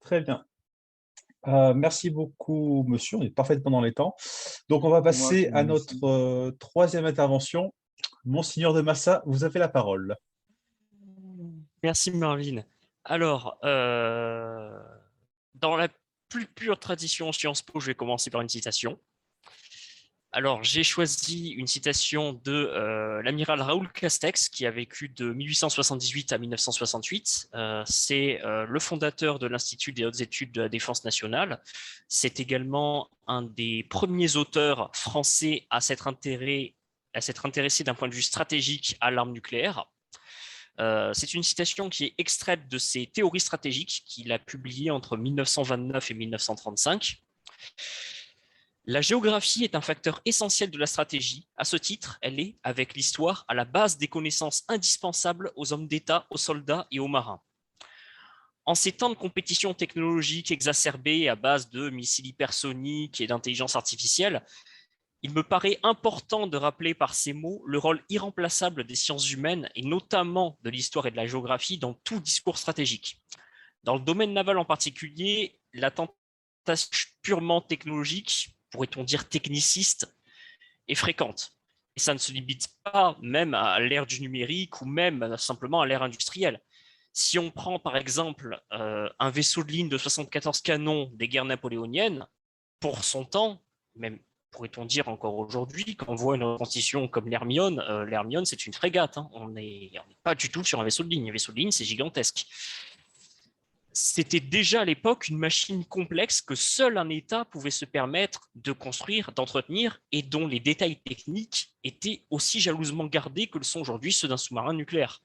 Très bien. Merci beaucoup, monsieur. On est parfaitement dans les temps. Donc, on va C'est moi qui passer vous à remercie. notre troisième intervention. Monseigneur de Massa, vous avez la parole. Merci Marvin. Alors, dans la plus pure tradition Sciences Po, je vais commencer par une citation. Alors, j'ai choisi une citation de l'amiral Raoul Castex, qui a vécu de 1878 à 1968. C'est le fondateur de l'Institut des hautes études de la défense nationale. C'est également un des premiers auteurs français à s'être intéressé d'un point de vue stratégique à l'arme nucléaire. C'est une citation qui est extraite de ses théories stratégiques qu'il a publiées entre 1929 et 1935. La géographie est un facteur essentiel de la stratégie. À ce titre, elle est, avec l'histoire, à la base des connaissances indispensables aux hommes d'État, aux soldats et aux marins. En ces temps de compétition technologique exacerbée à base de missiles hypersoniques et d'intelligence artificielle, il me paraît important de rappeler par ces mots le rôle irremplaçable des sciences humaines et notamment de l'histoire et de la géographie dans tout discours stratégique. Dans le domaine naval en particulier, la tentation purement technologique, pourrait-on dire techniciste, est fréquente. Et ça ne se limite pas même à l'ère du numérique ou même simplement à l'ère industrielle. Si on prend par exemple un vaisseau de ligne de 74 canons des guerres napoléoniennes, pour son temps, même pourrait-on dire encore aujourd'hui, quand on voit une reconstitution comme l'Hermione, c'est une frégate. Hein. On n'est pas du tout sur un vaisseau de ligne. Un vaisseau de ligne, c'est gigantesque. C'était déjà à l'époque une machine complexe que seul un État pouvait se permettre de construire, d'entretenir, et dont les détails techniques étaient aussi jalousement gardés que le sont aujourd'hui ceux d'un sous-marin nucléaire.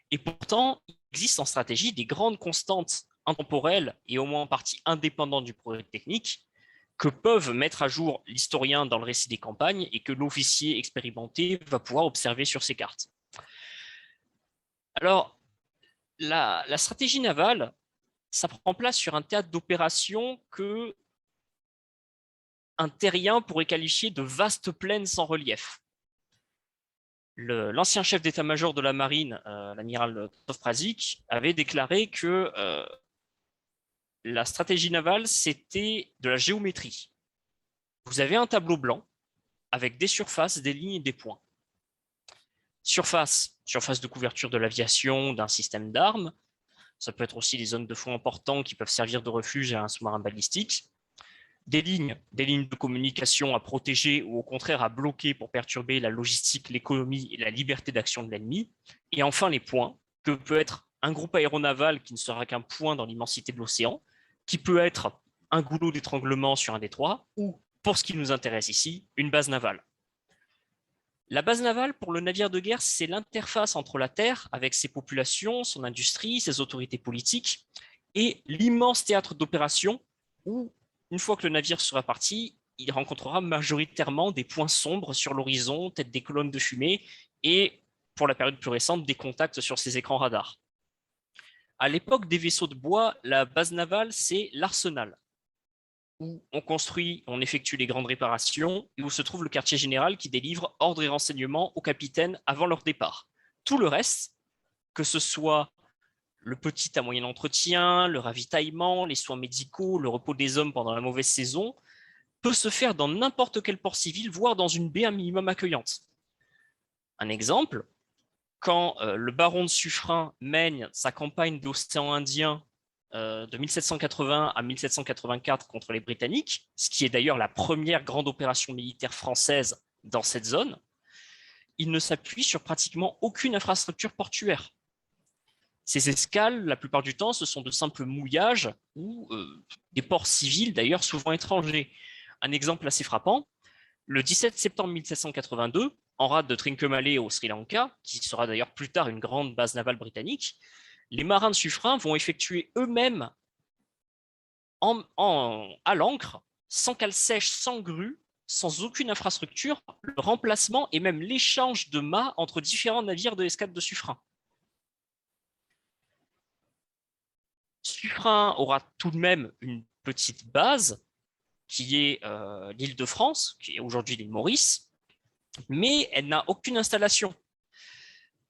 Et pourtant, il existe en stratégie des grandes constantes intemporelles et au moins en partie indépendantes du progrès technique que peuvent mettre à jour l'historien dans le récit des campagnes et que l'officier expérimenté va pouvoir observer sur ses cartes. Alors, la stratégie navale, ça prend place sur un théâtre d'opération que un terrien pourrait qualifier de vaste plaine sans relief. L'ancien chef d'état-major de la marine, l'amiral Krasik, avait déclaré que la stratégie navale, c'était de la géométrie. Vous avez un tableau blanc avec des surfaces, des lignes et des points. Surface de couverture de l'aviation, d'un système d'armes. Ça peut être aussi des zones de fond importantes qui peuvent servir de refuge à un sous-marin balistique. Des lignes de communication à protéger ou au contraire à bloquer pour perturber la logistique, l'économie et la liberté d'action de l'ennemi. Et enfin les points, que peut être un groupe aéronaval qui ne sera qu'un point dans l'immensité de l'océan, qui peut être un goulot d'étranglement sur un détroit, ou, pour ce qui nous intéresse ici, une base navale. La base navale, pour le navire de guerre, c'est l'interface entre la Terre, avec ses populations, son industrie, ses autorités politiques, et l'immense théâtre d'opération où, une fois que le navire sera parti, il rencontrera majoritairement des points sombres sur l'horizon, peut-être des colonnes de fumée, et, pour la période plus récente, des contacts sur ses écrans radars. À l'époque des vaisseaux de bois, la base navale, c'est l'arsenal, où on construit, on effectue les grandes réparations et où se trouve le quartier général qui délivre ordre et renseignements aux capitaines avant leur départ. Tout le reste, que ce soit le petit à moyen entretien, le ravitaillement, les soins médicaux, le repos des hommes pendant la mauvaise saison, peut se faire dans n'importe quel port civil, voire dans une baie un minimum accueillante. Un exemple, quand le baron de Suffren mène sa campagne d'océan Indien de 1780 à 1784 contre les Britanniques, ce qui est d'ailleurs la première grande opération militaire française dans cette zone, il ne s'appuie sur pratiquement aucune infrastructure portuaire. Ces escales, la plupart du temps, ce sont de simples mouillages ou des ports civils, d'ailleurs souvent étrangers. Un exemple assez frappant, le 17 septembre 1782, en rade de Trincomalee au Sri Lanka, qui sera d'ailleurs plus tard une grande base navale britannique, les marins de Suffren vont effectuer eux-mêmes à l'ancre, sans cale sèche, sans grue, sans aucune infrastructure, le remplacement et même l'échange de mâts entre différents navires de l'escadre de Suffren. Suffren aura tout de même une petite base qui est l'île de France, qui est aujourd'hui l'île Maurice, mais elle n'a aucune installation.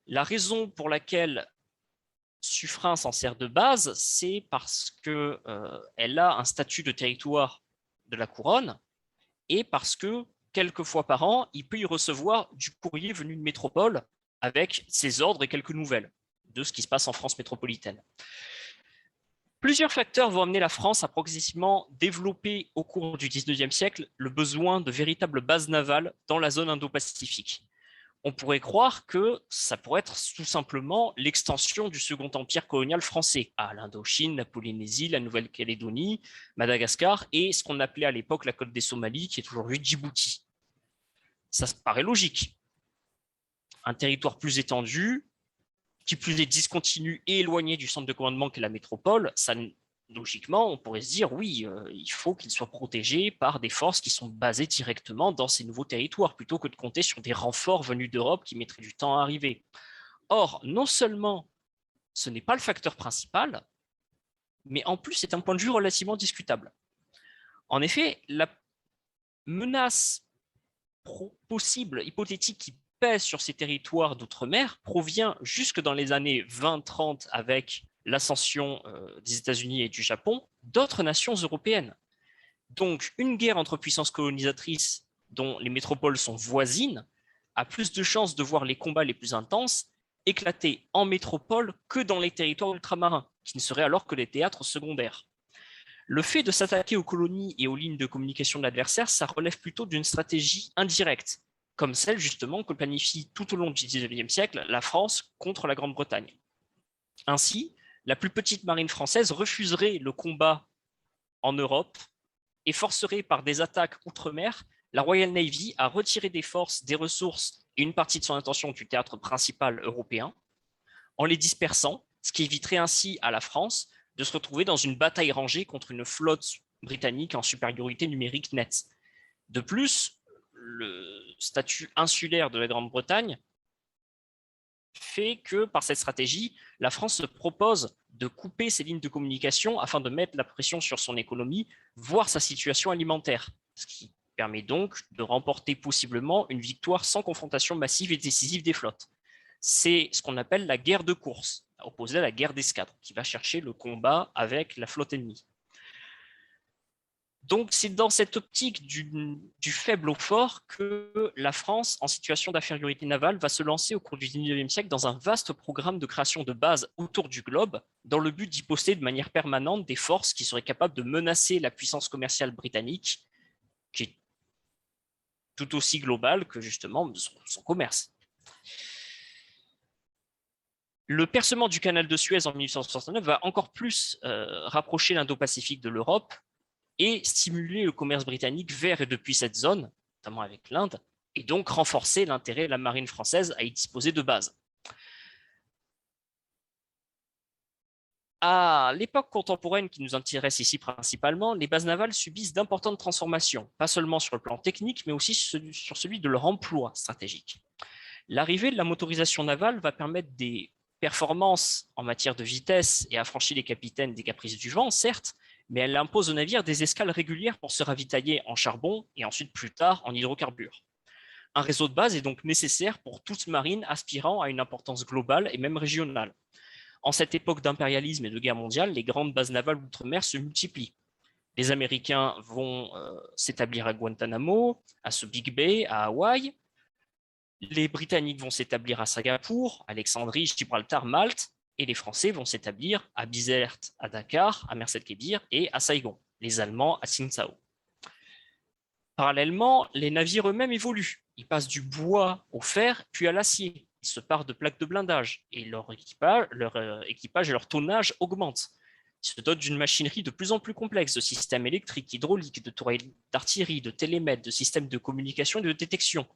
La raison pour laquelle Suffren s'en sert de base, c'est parce qu'elle a un statut de territoire de la couronne et parce que quelques fois par an, il peut y recevoir du courrier venu de métropole avec ses ordres et quelques nouvelles de ce qui se passe en France métropolitaine. Plusieurs facteurs vont amener la France à progressivement développer au cours du XIXe siècle le besoin de véritables bases navales dans la zone Indo-Pacifique. On pourrait croire que ça pourrait être tout simplement l'extension du Second Empire colonial français à l'Indochine, la Polynésie, la Nouvelle-Calédonie, Madagascar et ce qu'on appelait à l'époque la côte des Somalies, qui est aujourd'hui Djibouti. Ça paraît logique. Un territoire plus étendu, qui plus est discontinu et éloigné du centre de commandement qu'est la métropole, ça, logiquement, on pourrait se dire, oui, il faut qu'il soit protégé par des forces qui sont basées directement dans ces nouveaux territoires, plutôt que de compter sur des renforts venus d'Europe qui mettraient du temps à arriver. Or, non seulement ce n'est pas le facteur principal, mais en plus, c'est un point de vue relativement discutable. En effet, la menace possible, hypothétique, qui pèse sur ces territoires d'outre-mer provient jusque dans les années 20-30 avec l'ascension des États-Unis et du Japon, d'autres nations européennes. Donc, une guerre entre puissances colonisatrices dont les métropoles sont voisines a plus de chances de voir les combats les plus intenses éclater en métropole que dans les territoires ultramarins, qui ne seraient alors que les théâtres secondaires. Le fait de s'attaquer aux colonies et aux lignes de communication de l'adversaire, ça relève plutôt d'une stratégie indirecte, comme celle justement que planifie tout au long du XIXe siècle la France contre la Grande-Bretagne. Ainsi, la plus petite marine française refuserait le combat en Europe et forcerait par des attaques outre-mer la Royal Navy à retirer des forces, des ressources et une partie de son attention du théâtre principal européen en les dispersant, ce qui éviterait ainsi à la France de se retrouver dans une bataille rangée contre une flotte britannique en supériorité numérique nette. De plus, le statut insulaire de la Grande-Bretagne fait que, par cette stratégie, la France se propose de couper ses lignes de communication afin de mettre la pression sur son économie, voire sa situation alimentaire, ce qui permet donc de remporter possiblement une victoire sans confrontation massive et décisive des flottes. C'est ce qu'on appelle la guerre de course, opposée à la guerre d'escadre, qui va chercher le combat avec la flotte ennemie. Donc, c'est dans cette optique du faible au fort que la France, en situation d'infériorité navale, va se lancer au cours du XIXe siècle dans un vaste programme de création de bases autour du globe, dans le but d'y poster de manière permanente des forces qui seraient capables de menacer la puissance commerciale britannique, qui est tout aussi globale que justement son commerce. Le percement du canal de Suez en 1869 va encore plus rapprocher l'Indo-Pacifique de l'Europe et stimuler le commerce britannique vers et depuis cette zone, notamment avec l'Inde, et donc renforcer l'intérêt de la marine française à y disposer de bases. À l'époque contemporaine qui nous intéresse ici principalement, les bases navales subissent d'importantes transformations, pas seulement sur le plan technique, mais aussi sur celui de leur emploi stratégique. L'arrivée de la motorisation navale va permettre des performances en matière de vitesse et affranchir les capitaines des caprices du vent, certes, mais elle impose aux navires des escales régulières pour se ravitailler en charbon et ensuite plus tard en hydrocarbures. Un réseau de base est donc nécessaire pour toute marine aspirant à une importance globale et même régionale. En cette époque d'impérialisme et de guerre mondiale, les grandes bases navales d'outre-mer se multiplient. Les Américains vont s'établir à Guantanamo, à Subic Bay, à Hawaï. Les Britanniques vont s'établir à Singapour, Alexandrie, Gibraltar, Malte, et les Français vont s'établir à Bizerte, à Dakar, à Merced Kébir et à Saïgon, les Allemands à Tsingtao. Parallèlement, les navires eux-mêmes évoluent. Ils passent du bois au fer, puis à l'acier. Ils se partent de plaques de blindage et leur équipage et leur tonnage augmentent. Ils se dotent d'une machinerie de plus en plus complexe, de systèmes électriques, hydrauliques, de tourelles d'artillerie, de télémètres, de systèmes de communication et de détection.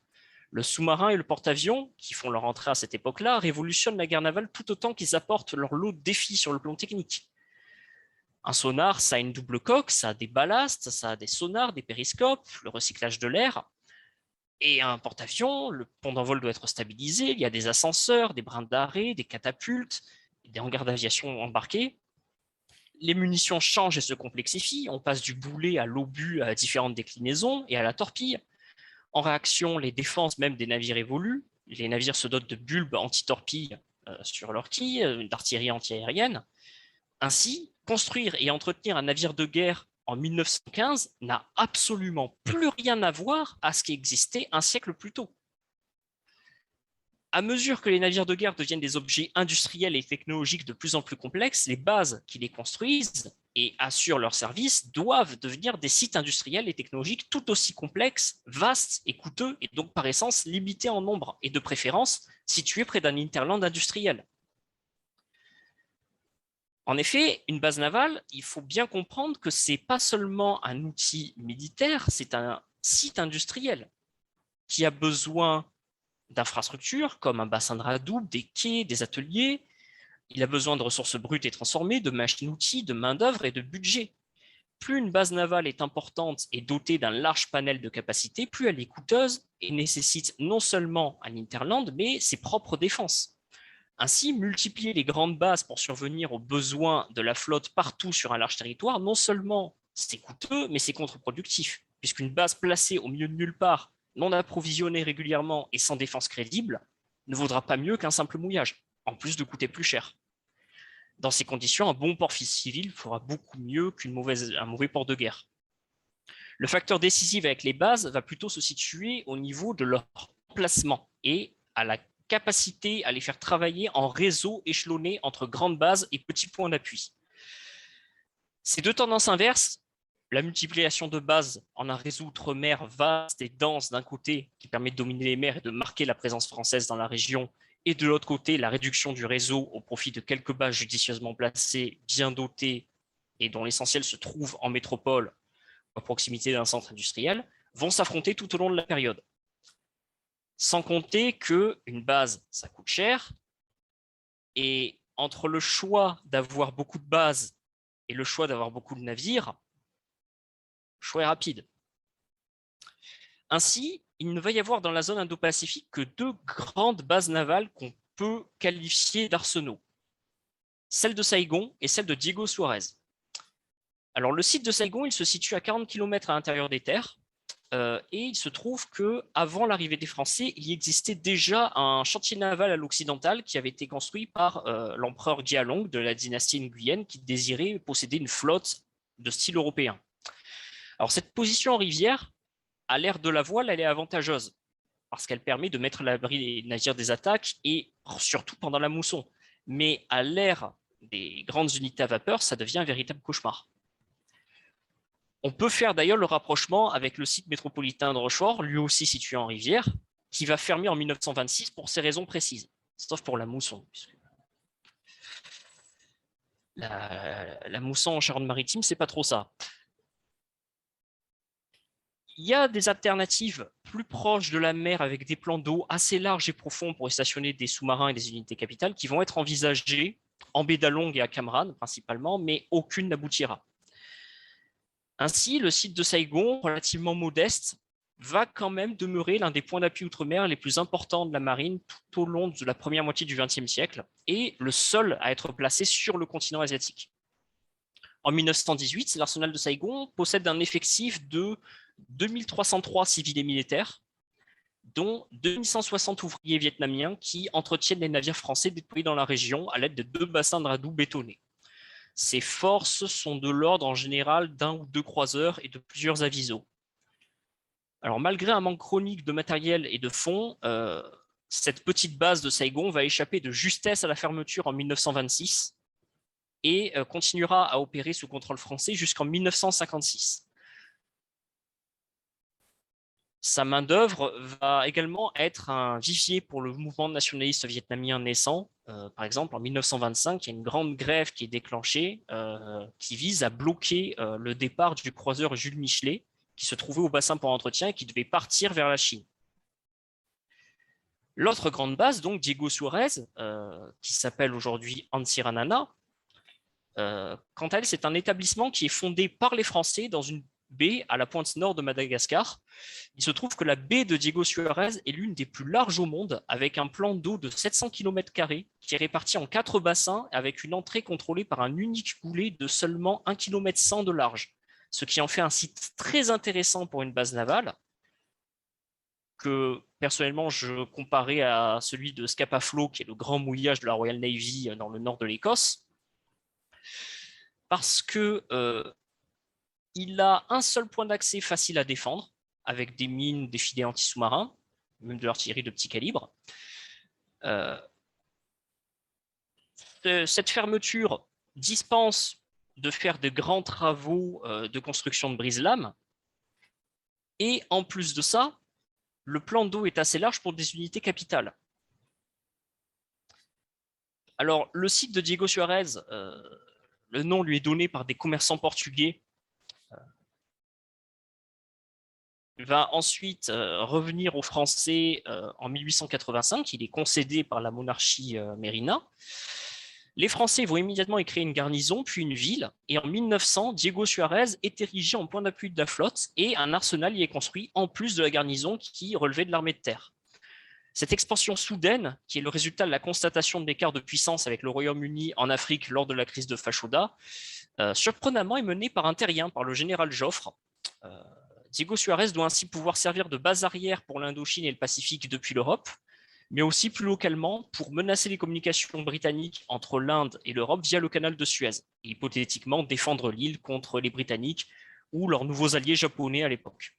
Le sous-marin et le porte-avions, qui font leur entrée à cette époque-là, révolutionnent la guerre navale tout autant qu'ils apportent leur lot de défis sur le plan technique. Un sonar, ça a une double coque, ça a des ballasts, ça a des sonars, des périscopes, le recyclage de l'air. Et un porte-avions, le pont d'envol doit être stabilisé, il y a des ascenseurs, des brins d'arrêt, des catapultes, des hangars d'aviation embarqués. Les munitions changent et se complexifient, on passe du boulet à l'obus à différentes déclinaisons et à la torpille. En réaction, les défenses même des navires évoluent. Les navires se dotent de bulbes anti-torpilles sur leur quille, d'artillerie antiaérienne. Ainsi, construire et entretenir un navire de guerre en 1915 n'a absolument plus rien à voir à ce qui existait un siècle plus tôt. À mesure que les navires de guerre deviennent des objets industriels et technologiques de plus en plus complexes, les bases qui les construisent et assurent leur service doivent devenir des sites industriels et technologiques tout aussi complexes, vastes et coûteux, et donc par essence limités en nombre, et de préférence situés près d'un hinterland industriel. En effet, une base navale, il faut bien comprendre que ce n'est pas seulement un outil militaire, c'est un site industriel qui a besoin d'infrastructures comme un bassin de radoub, des quais, des ateliers. Il a besoin de ressources brutes et transformées, de machines-outils, de main-d'œuvre et de budget. Plus une base navale est importante et dotée d'un large panel de capacités, plus elle est coûteuse et nécessite non seulement un hinterland, mais ses propres défenses. Ainsi, multiplier les grandes bases pour survenir aux besoins de la flotte partout sur un large territoire, non seulement c'est coûteux, mais c'est contre-productif, puisqu'une base placée au milieu de nulle part, non approvisionnée régulièrement et sans défense crédible, ne vaudra pas mieux qu'un simple mouillage, en plus de coûter plus cher. Dans ces conditions, un bon port civil fera beaucoup mieux qu'un mauvais port de guerre. Le facteur décisif avec les bases va plutôt se situer au niveau de leur emplacement et à la capacité à les faire travailler en réseau échelonné entre grandes bases et petits points d'appui. Ces deux tendances inverses, la multiplication de bases en un réseau outre-mer vaste et dense d'un côté qui permet de dominer les mers et de marquer la présence française dans la région, et de l'autre côté la réduction du réseau au profit de quelques bases judicieusement placées, bien dotées et dont l'essentiel se trouve en métropole à proximité d'un centre industriel, vont s'affronter tout au long de la période. Sans compter qu'une base, ça coûte cher, et entre le choix d'avoir beaucoup de bases et le choix d'avoir beaucoup de navires, le choix est rapide. Ainsi, il ne va y avoir dans la zone Indo-Pacifique que deux grandes bases navales qu'on peut qualifier d'arsenaux, celle de Saigon et celle de Diego Suarez. Alors, le site de Saigon, il se situe à 40 km à l'intérieur des terres, et il se trouve qu'avant l'arrivée des Français, il existait déjà un chantier naval à l'occidental qui avait été construit par l'empereur Gialong de la dynastie Nguyen qui désirait posséder une flotte de style européen. Alors, cette position en rivière, à l'ère de la voile, elle est avantageuse parce qu'elle permet de mettre à l'abri les navires des attaques et surtout pendant la mousson. Mais à l'ère des grandes unités à vapeur, ça devient un véritable cauchemar. On peut faire d'ailleurs le rapprochement avec le site métropolitain de Rochefort, lui aussi situé en rivière, qui va fermer en 1926 pour ces raisons précises, sauf pour la mousson. La mousson en Charente-Maritime, c'est pas trop ça. Il y a des alternatives plus proches de la mer avec des plans d'eau assez larges et profonds pour y stationner des sous-marins et des unités capitales qui vont être envisagées en baie d'Along et à Cam Ranh principalement, mais aucune n'aboutira. Ainsi, le site de Saigon, relativement modeste, va quand même demeurer l'un des points d'appui outre-mer les plus importants de la marine tout au long de la première moitié du XXe siècle et le seul à être placé sur le continent asiatique. En 1918, l'arsenal de Saigon possède un effectif de 2303 civils et militaires, dont 2160 ouvriers vietnamiens qui entretiennent les navires français déployés dans la région à l'aide de 2 bassins de radoub bétonnés. Ces forces sont de l'ordre en général d'1 ou 2 croiseurs et de plusieurs avisos. Alors, malgré un manque chronique de matériel et de fonds, cette petite base de Saigon va échapper de justesse à la fermeture en 1926 et continuera à opérer sous contrôle français jusqu'en 1956. Sa main-d'œuvre va également être un vivier pour le mouvement nationaliste vietnamien naissant. Par exemple, en 1925, il y a une grande grève qui est déclenchée qui vise à bloquer le départ du croiseur Jules Michelet, qui se trouvait au bassin pour entretien et qui devait partir vers la Chine. L'autre grande base, donc Diego Suarez, qui s'appelle aujourd'hui Antsiranana, quant à elle, c'est un établissement qui est fondé par les Français dans une baie à la pointe nord de Madagascar. Il se trouve que la baie de Diego Suarez est l'une des plus larges au monde, avec un plan d'eau de 700 km² qui est réparti en 4 bassins, avec une entrée contrôlée par un unique goulet de seulement 1,1 km de large, ce qui en fait un site très intéressant pour une base navale. que personnellement je comparais à celui de Scapa Flow, qui est le grand mouillage de la Royal Navy dans le nord de l'Écosse, parce que il a un seul point d'accès facile à défendre, avec des mines, des filets anti-sous-marins, même de l'artillerie de petit calibre. Cette fermeture dispense de faire de grands travaux de construction de brise-lames, et en plus de ça, le plan d'eau est assez large pour des unités capitales. Alors, le site de Diego Suarez, le nom lui est donné par des commerçants portugais. Va ensuite revenir aux Français en 1885. Il est concédé par la monarchie mérina. Les Français vont immédiatement y créer une garnison, puis une ville. Et en 1900, Diego Suarez est érigé en point d'appui de la flotte et un arsenal y est construit, en plus de la garnison qui relevait de l'armée de terre. Cette expansion soudaine, qui est le résultat de la constatation de l'écart de puissance avec le Royaume-Uni en Afrique lors de la crise de Fashoda, surprenamment est menée par un terrien, par le général Joffre. Diego Suarez doit ainsi pouvoir servir de base arrière pour l'Indochine et le Pacifique depuis l'Europe, mais aussi plus localement pour menacer les communications britanniques entre l'Inde et l'Europe via le canal de Suez, et hypothétiquement défendre l'île contre les Britanniques ou leurs nouveaux alliés japonais à l'époque.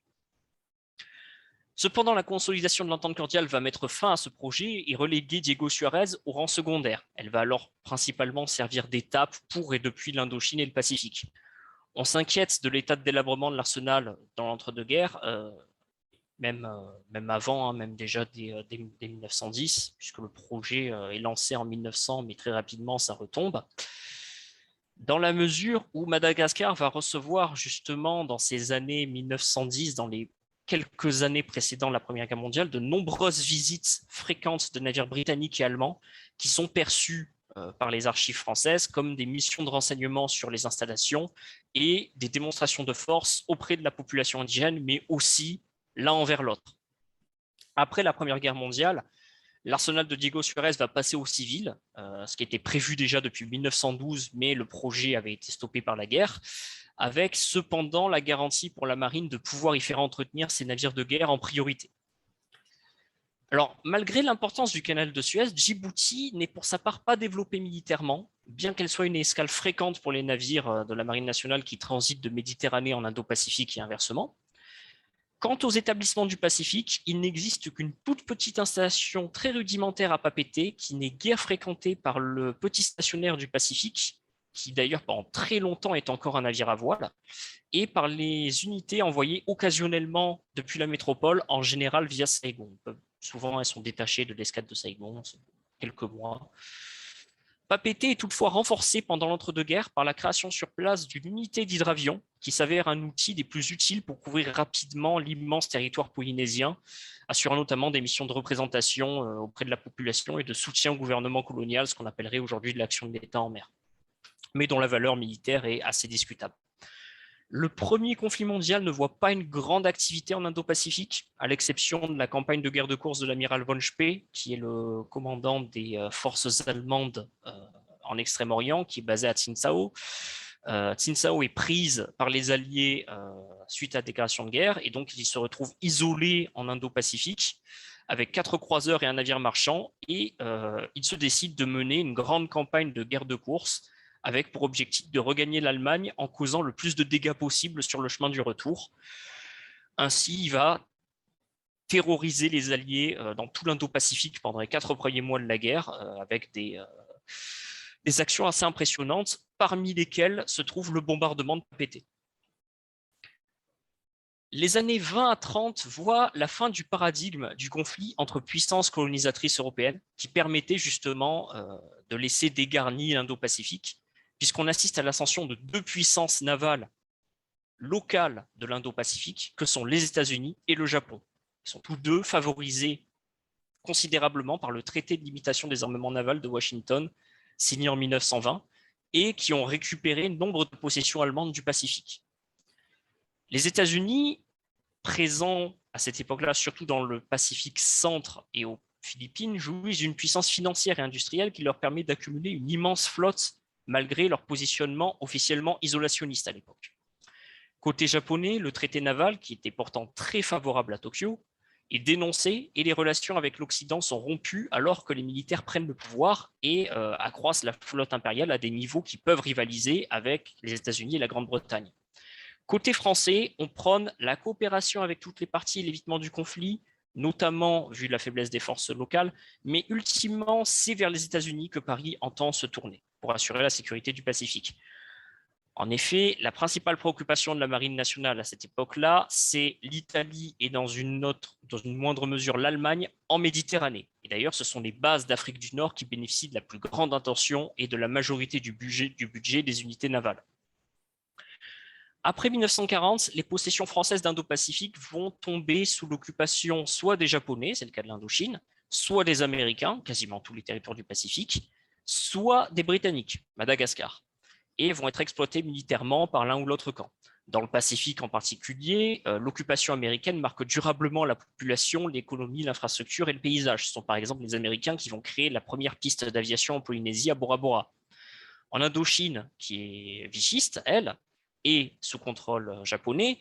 Cependant, la consolidation de l'entente cordiale va mettre fin à ce projet et reléguer Diego Suarez au rang secondaire. Elle va alors principalement servir d'étape pour et depuis l'Indochine et le Pacifique. On s'inquiète de l'état de délabrement de l'arsenal dans l'entre-deux-guerres, même avant, même déjà dès 1910, puisque le projet est lancé en 1900, mais très rapidement, ça retombe. Dans la mesure où Madagascar va recevoir justement dans ces années 1910, dans les quelques années précédant la Première Guerre mondiale, de nombreuses visites fréquentes de navires britanniques et allemands qui sont perçus par les archives françaises comme des missions de renseignement sur les installations et des démonstrations de force auprès de la population indigène, mais aussi l'un envers l'autre. Après la Première Guerre mondiale, l'arsenal de Diego Suarez va passer aux civils, ce qui était prévu déjà depuis 1912, mais le projet avait été stoppé par la guerre, avec cependant la garantie pour la marine de pouvoir y faire entretenir ses navires de guerre en priorité. Alors, malgré l'importance du canal de Suez, Djibouti n'est pour sa part pas développée militairement, bien qu'elle soit une escale fréquente pour les navires de la Marine nationale qui transitent de Méditerranée en Indo-Pacifique et inversement. Quant aux établissements du Pacifique, il n'existe qu'une toute petite installation très rudimentaire à Papeete qui n'est guère fréquentée par le petit stationnaire du Pacifique, qui d'ailleurs pendant très longtemps est encore un navire à voile, et par les unités envoyées occasionnellement depuis la métropole, en général via Saigon. Souvent, elles sont détachées de l'escadre de Saigon, quelques mois. Papeete est toutefois renforcé pendant l'entre-deux-guerres par la création sur place d'une unité d'hydravion qui s'avère un outil des plus utiles pour couvrir rapidement l'immense territoire polynésien, assurant notamment des missions de représentation auprès de la population et de soutien au gouvernement colonial, ce qu'on appellerait aujourd'hui de l'action de l'État en mer, mais dont la valeur militaire est assez discutable. Le premier conflit mondial ne voit pas une grande activité en Indo-Pacifique, à l'exception de la campagne de guerre de course de l'amiral von Spee, qui est le commandant des forces allemandes en Extrême-Orient, qui est basé à Tsingtao. Tsingtao est prise par les Alliés suite à la déclaration de guerre, et donc il se retrouve isolé en Indo-Pacifique, avec 4 croiseurs et un navire marchand, et il se décide de mener une grande campagne de guerre de course, avec pour objectif de regagner l'Allemagne en causant le plus de dégâts possible sur le chemin du retour. Ainsi, il va terroriser les Alliés dans tout l'Indo-Pacifique pendant les 4 premiers mois de la guerre, avec des actions assez impressionnantes, parmi lesquelles se trouve le bombardement de Papeete. Les années 20 à 30 voient la fin du paradigme du conflit entre puissances colonisatrices européennes, qui permettait justement de laisser dégarni l'Indo-Pacifique, puisqu'on assiste à l'ascension de 2 puissances navales locales de l'Indo-Pacifique, que sont les États-Unis et le Japon. Ils sont tous deux favorisés considérablement par le traité de limitation des armements navals de Washington, signé en 1920, et qui ont récupéré nombre de possessions allemandes du Pacifique. Les États-Unis, présents à cette époque-là, surtout dans le Pacifique centre et aux Philippines, jouissent d'une puissance financière et industrielle qui leur permet d'accumuler une immense flotte malgré leur positionnement officiellement isolationniste à l'époque. Côté japonais, le traité naval, qui était pourtant très favorable à Tokyo, est dénoncé et les relations avec l'Occident sont rompues alors que les militaires prennent le pouvoir et accroissent la flotte impériale à des niveaux qui peuvent rivaliser avec les États-Unis et la Grande-Bretagne. Côté français, on prône la coopération avec toutes les parties et l'évitement du conflit, notamment vu la faiblesse des forces locales, mais ultimement, c'est vers les États-Unis que Paris entend se tourner pour assurer la sécurité du Pacifique. En effet, la principale préoccupation de la Marine nationale à cette époque-là, c'est l'Italie et dans une moindre mesure l'Allemagne en Méditerranée. Et d'ailleurs, ce sont les bases d'Afrique du Nord qui bénéficient de la plus grande attention et de la majorité du budget des unités navales. Après 1940, les possessions françaises d'Indo-Pacifique vont tomber sous l'occupation soit des Japonais, c'est le cas de l'Indochine, soit des Américains, quasiment tous les territoires du Pacifique, soit des Britanniques, Madagascar, et vont être exploités militairement par l'un ou l'autre camp. Dans le Pacifique en particulier, l'occupation américaine marque durablement la population, l'économie, l'infrastructure et le paysage. Ce sont par exemple les Américains qui vont créer la première piste d'aviation en Polynésie à Bora Bora. En Indochine, qui est vichiste, elle, et sous contrôle japonais,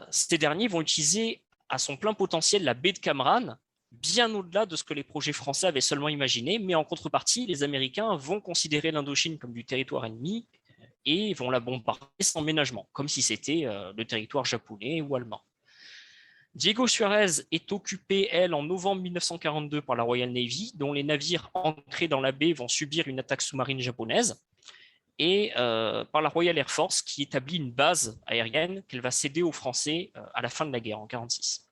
ces derniers vont utiliser à son plein potentiel la baie de Cam Ranh, bien au-delà de ce que les projets français avaient seulement imaginé, mais en contrepartie, les Américains vont considérer l'Indochine comme du territoire ennemi et vont la bombarder sans ménagement, comme si c'était le territoire japonais ou allemand. Diego Suarez est occupé, elle, en novembre 1942 par la Royal Navy, dont les navires ancrés dans la baie vont subir une attaque sous-marine japonaise, et par la Royal Air Force, qui établit une base aérienne qu'elle va céder aux Français à la fin de la guerre, en 1946.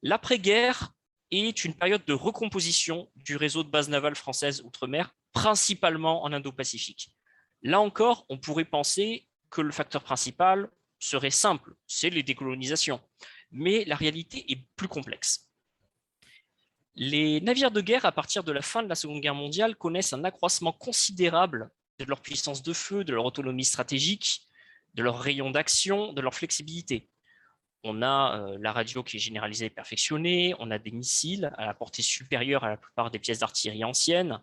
L'après-guerre est une période de recomposition du réseau de bases navales françaises outre-mer, principalement en Indo-Pacifique. Là encore, on pourrait penser que le facteur principal serait simple, c'est les décolonisations. Mais la réalité est plus complexe. Les navires de guerre, à partir de la fin de la Seconde Guerre mondiale, connaissent un accroissement considérable de leur puissance de feu, de leur autonomie stratégique, de leur rayon d'action, de leur flexibilité. On a la radio qui est généralisée et perfectionnée, on a des missiles à la portée supérieure à la plupart des pièces d'artillerie anciennes,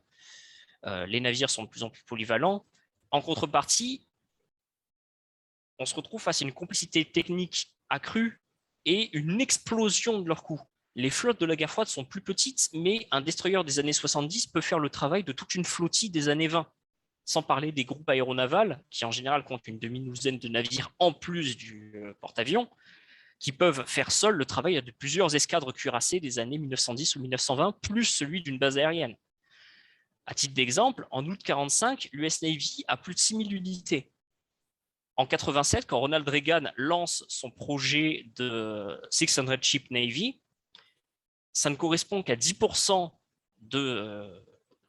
les navires sont de plus en plus polyvalents. En contrepartie, on se retrouve face à une complexité technique accrue et une explosion de leurs coûts. Les flottes de la guerre froide sont plus petites, mais un destroyer des années 70 peut faire le travail de toute une flottille des années 20. Sans parler des groupes aéronavals, qui en général comptent une demi-douzaine de navires en plus du porte-avions, qui peuvent faire seuls le travail de plusieurs escadres cuirassés des années 1910 ou 1920, plus celui d'une base aérienne. À titre d'exemple, en août 1945, l'US Navy a plus de 6000 unités. En 1987, quand Ronald Reagan lance son projet de 600 Ship Navy, ça ne correspond qu'à 10% de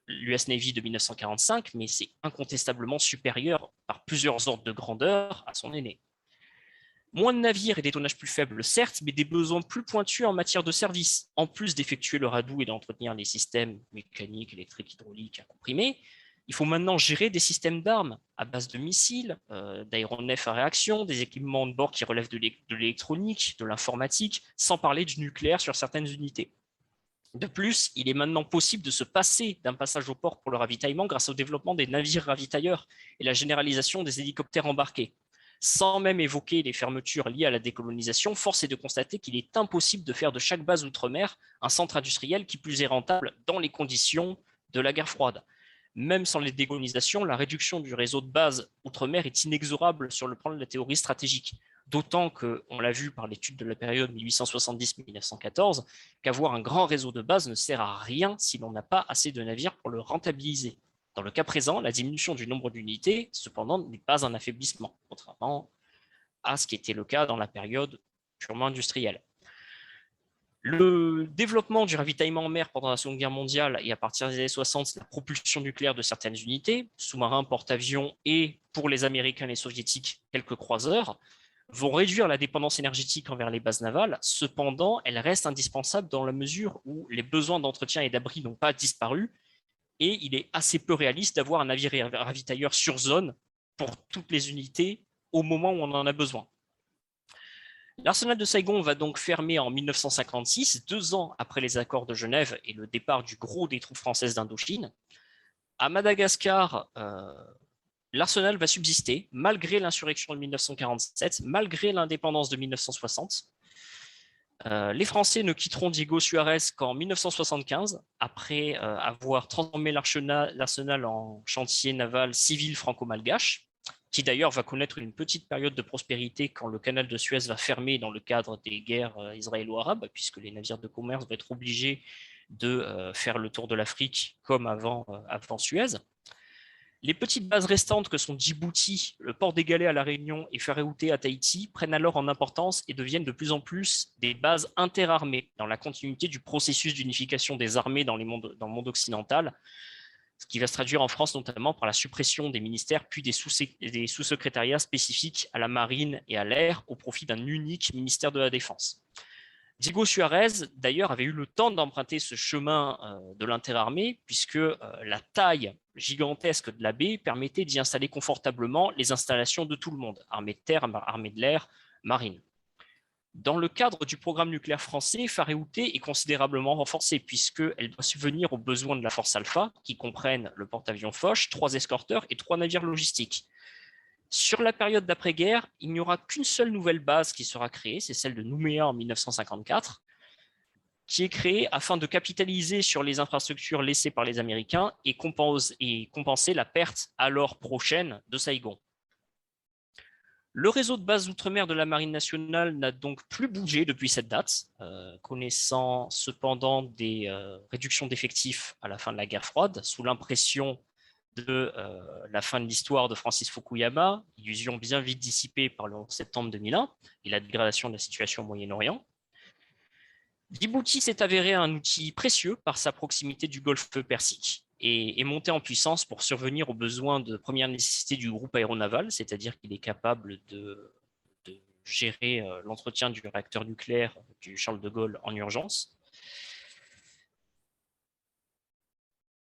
l'US Navy de 1945, mais c'est incontestablement supérieur par plusieurs ordres de grandeur à son aîné. Moins de navires et des tonnages plus faibles, certes, mais des besoins plus pointus en matière de service. En plus d'effectuer le radoux et d'entretenir les systèmes mécaniques, électriques, hydrauliques à comprimer, il faut maintenant gérer des systèmes d'armes à base de missiles, d'aéronefs à réaction, des équipements de bord qui relèvent de l'électronique, de l'informatique, sans parler du nucléaire sur certaines unités. De plus, il est maintenant possible de se passer d'un passage au port pour le ravitaillement grâce au développement des navires ravitailleurs et la généralisation des hélicoptères embarqués. Sans même évoquer les fermetures liées à la décolonisation, force est de constater qu'il est impossible de faire de chaque base outre-mer un centre industriel qui plus est rentable dans les conditions de la guerre froide. Même sans les décolonisations, la réduction du réseau de bases outre-mer est inexorable sur le plan de la théorie stratégique. D'autant qu'on l'a vu par l'étude de la période 1870-1914, qu'avoir un grand réseau de bases ne sert à rien si l'on n'a pas assez de navires pour le rentabiliser. Dans le cas présent, la diminution du nombre d'unités, cependant, n'est pas un affaiblissement, contrairement à ce qui était le cas dans la période purement industrielle. Le développement du ravitaillement en mer pendant la Seconde Guerre mondiale et à partir des années 60, la propulsion nucléaire de certaines unités, sous-marins, porte-avions et, pour les Américains et les Soviétiques, quelques croiseurs, vont réduire la dépendance énergétique envers les bases navales. Cependant, elles restent indispensables dans la mesure où les besoins d'entretien et d'abri n'ont pas disparu et il est assez peu réaliste d'avoir un navire ravitailleur sur zone pour toutes les unités au moment où on en a besoin. L'arsenal de Saigon va donc fermer en 1956, 2 ans après les accords de Genève et le départ du gros des troupes françaises d'Indochine. À Madagascar, l'arsenal va subsister malgré l'insurrection de 1947, malgré l'indépendance de 1960. Les Français ne quitteront Diego Suarez qu'en 1975, après avoir transformé l'arsenal en chantier naval civil franco-malgache, qui d'ailleurs va connaître une petite période de prospérité quand le canal de Suez va fermer dans le cadre des guerres israélo-arabes, puisque les navires de commerce vont être obligés de faire le tour de l'Afrique comme avant Suez. Les petites bases restantes que sont Djibouti, le port des Galets à La Réunion et Faréouté à Tahiti prennent alors en importance et deviennent de plus en plus des bases interarmées dans la continuité du processus d'unification des armées dans le monde occidental, ce qui va se traduire en France notamment par la suppression des ministères puis des sous-secrétariats spécifiques à la marine et à l'air au profit d'un unique ministère de la Défense. Diego Suarez, d'ailleurs, avait eu le temps d'emprunter ce chemin de l'interarmée, puisque la taille gigantesque de la baie permettait d'y installer confortablement les installations de tout le monde, armée de terre, armée de l'air, marine. Dans le cadre du programme nucléaire français, Faréouté est considérablement renforcée, puisqu'elle doit subvenir aux besoins de la force Alpha, qui comprennent le porte-avions Foch, 3 escorteurs et 3 navires logistiques. Sur la période d'après-guerre, il n'y aura qu'une seule nouvelle base qui sera créée, c'est celle de Nouméa en 1954, qui est créée afin de capitaliser sur les infrastructures laissées par les Américains et compenser la perte alors prochaine de Saïgon. Le réseau de bases outre-mer de la Marine nationale n'a donc plus bougé depuis cette date, connaissant cependant des réductions d'effectifs à la fin de la guerre froide, sous l'impression de la fin de l'histoire de Francis Fukuyama, illusion bien vite dissipée par le 11 septembre 2001 et la dégradation de la situation au Moyen-Orient. Djibouti s'est avéré un outil précieux par sa proximité du golfe Persique et est monté en puissance pour survenir aux besoins de première nécessité du groupe aéronaval, c'est-à-dire qu'il est capable de gérer l'entretien du réacteur nucléaire du Charles de Gaulle en urgence.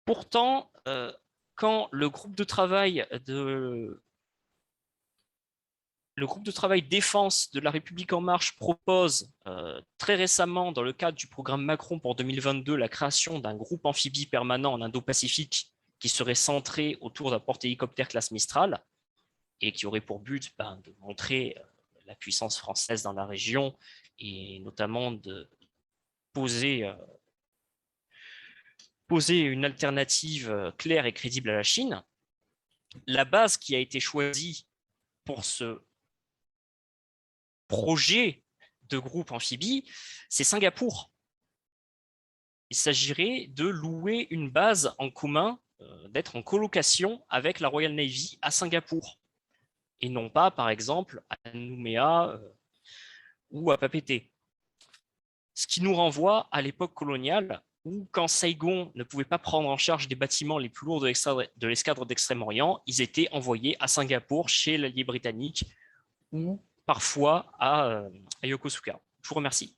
Pourtant, quand le groupe de travail défense de la République en marche propose très récemment, dans le cadre du programme Macron pour 2022, la création d'un groupe amphibie permanent en Indo-Pacifique qui serait centré autour d'un porte-hélicoptère classe Mistral et qui aurait pour but de montrer la puissance française dans la région et notamment de poser une alternative claire et crédible à la Chine. La base qui a été choisie pour ce projet de groupe amphibie, c'est Singapour. Il s'agirait de louer une base en commun, d'être en colocation avec la Royal Navy à Singapour, et non pas, par exemple, à Nouméa ou à Papeete. Ce qui nous renvoie à l'époque coloniale, où quand Saigon ne pouvait pas prendre en charge des bâtiments les plus lourds de l'escadre d'Extrême-Orient, ils étaient envoyés à Singapour chez l'allié britannique ou parfois à Yokosuka. Je vous remercie.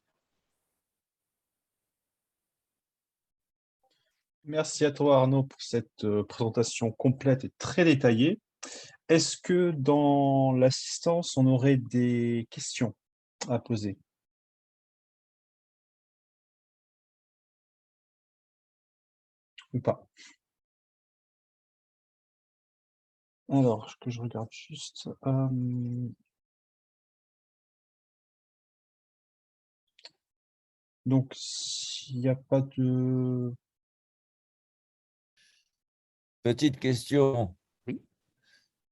Merci à toi Arnaud pour cette présentation complète et très détaillée. Est-ce que dans l'assistance, on aurait des questions à poser? Ou pas? Alors, que je regarde juste. Donc, s'il n'y a pas de... Petite question. Oui.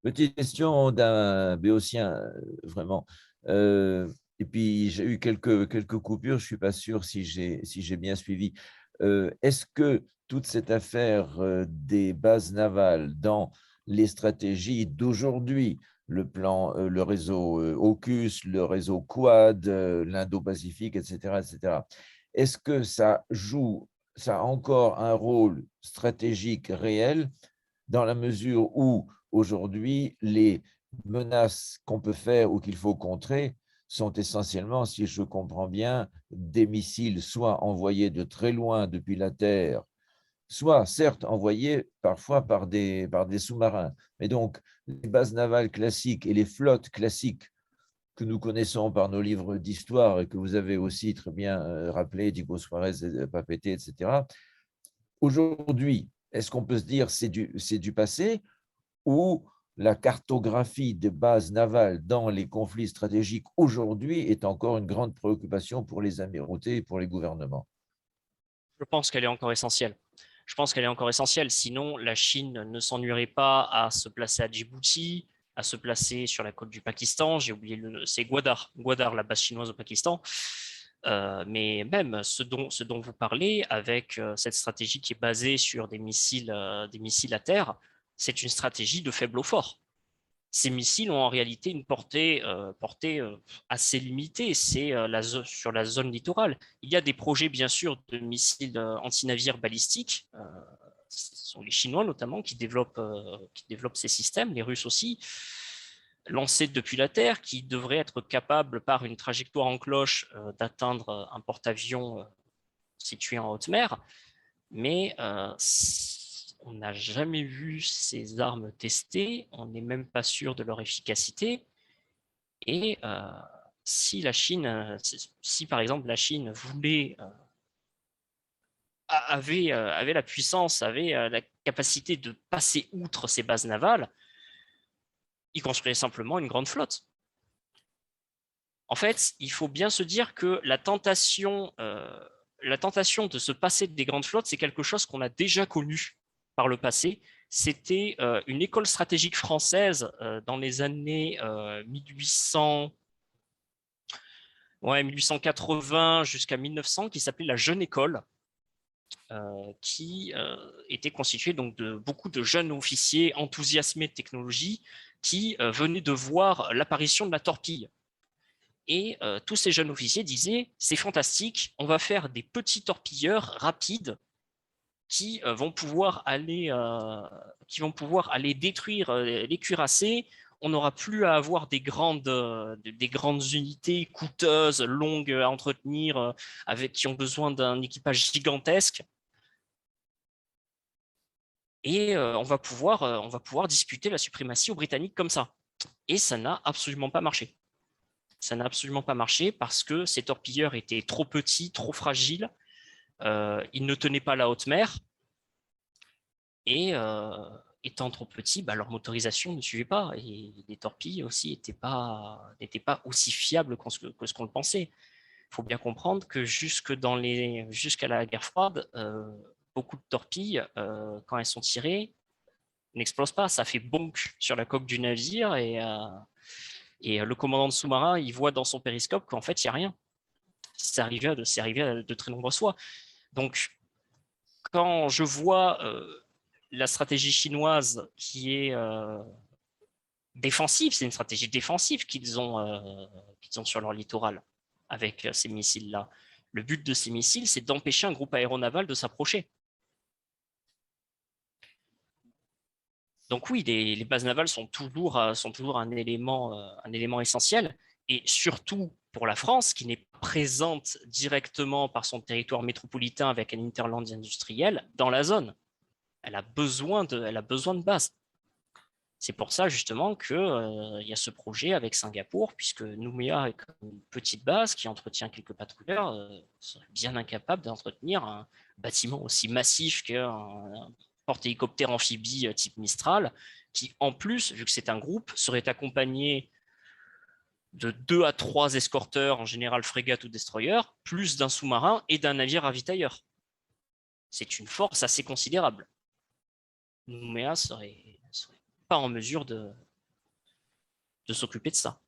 Petite question d'un béotien, vraiment. Et puis, j'ai eu quelques coupures, je ne suis pas sûr si j'ai bien suivi. Est-ce que toute cette affaire des bases navales dans les stratégies d'aujourd'hui, le réseau AUKUS, le réseau Quad, l'Indo-Pacifique, etc., est-ce que ça a encore un rôle stratégique réel dans la mesure où aujourd'hui, les menaces qu'on peut faire ou qu'il faut contrer sont essentiellement, si je comprends bien, des missiles soit envoyés de très loin depuis la Terre, soit certes envoyés parfois par des sous-marins. Mais donc, les bases navales classiques et les flottes classiques que nous connaissons par nos livres d'histoire et que vous avez aussi très bien rappelé, Diego Suarez, Papeete, etc., aujourd'hui, est-ce qu'on peut se dire c'est du passé ou la cartographie des bases navales dans les conflits stratégiques aujourd'hui est encore une grande préoccupation pour les amirautés et pour les gouvernements? Je pense qu'elle est encore essentielle. Je pense qu'elle est encore essentielle. Sinon, la Chine ne s'ennuierait pas à se placer à Djibouti, à se placer sur la côte du Pakistan. J'ai oublié c'est Gwadar, la base chinoise au Pakistan. Mais même ce dont vous parlez, avec cette stratégie qui est basée sur des missiles à terre, c'est une stratégie de faible au fort. Ces missiles ont en réalité une portée assez limitée, c'est sur la zone littorale. Il y a des projets, bien sûr, de missiles anti-navires balistiques. Ce sont les Chinois, notamment, qui développent ces systèmes, les Russes aussi, lancés depuis la Terre, qui devraient être capables, par une trajectoire en cloche, d'atteindre un porte-avions situé en haute mer. Mais on n'a jamais vu ces armes testées, on n'est même pas sûr de leur efficacité. Et si par exemple la Chine avait la puissance, avait la capacité de passer outre ces bases navales, il construirait simplement une grande flotte. En fait, il faut bien se dire que la tentation de se passer des grandes flottes, c'est quelque chose qu'on a déjà connu par le passé. C'était une école stratégique française dans les années 1880 jusqu'à 1900 qui s'appelait la Jeune École, qui était constituée donc de beaucoup de jeunes officiers enthousiasmés de technologie qui venaient de voir l'apparition de la torpille. Et tous ces jeunes officiers disaient « c'est fantastique, on va faire des petits torpilleurs rapides qui vont pouvoir aller détruire les cuirassés. On n'aura plus à avoir des grandes unités coûteuses, longues à entretenir, qui ont besoin d'un équipage gigantesque. Et on va pouvoir disputer la suprématie aux Britanniques comme ça. » Et ça n'a absolument pas marché. Ça n'a absolument pas marché parce que ces torpilleurs étaient trop petits, trop fragiles. Ils ne tenaient pas la haute mer. Et étant trop petits, leur motorisation ne suivait pas. Et les torpilles aussi n'étaient pas aussi fiables que ce qu'on le pensait. Il faut bien comprendre que jusqu'à la guerre froide, beaucoup de torpilles, quand elles sont tirées, n'explosent pas. Ça fait bonk sur la coque du navire et le commandant de sous-marin, il voit dans son périscope qu'en fait, il n'y a rien. C'est arrivé à de très nombreuses fois. Donc, quand je vois la stratégie chinoise qui est défensive, c'est une stratégie défensive qu'ils ont sur leur littoral avec ces missiles-là. Le but de ces missiles, c'est d'empêcher un groupe aéronaval de s'approcher. Donc oui, les bases navales sont toujours un élément essentiel, et surtout pour la France, qui n'est pas présente directement par son territoire métropolitain avec un hinterland industriel dans la zone. Elle a besoin de bases. C'est pour ça justement qu'il y a ce projet avec Singapour, puisque Nouméa est une petite base qui entretient quelques patrouilleurs, serait bien incapable d'entretenir un bâtiment aussi massif qu'un porte-hélicoptère amphibie type Mistral, qui en plus, vu que c'est un groupe, serait accompagné de 2 à 3 escorteurs, en général frégates ou destroyers, plus d'un sous-marin et d'un navire ravitailleur. C'est une force assez considérable. Nouméa serait pas en mesure de s'occuper de ça.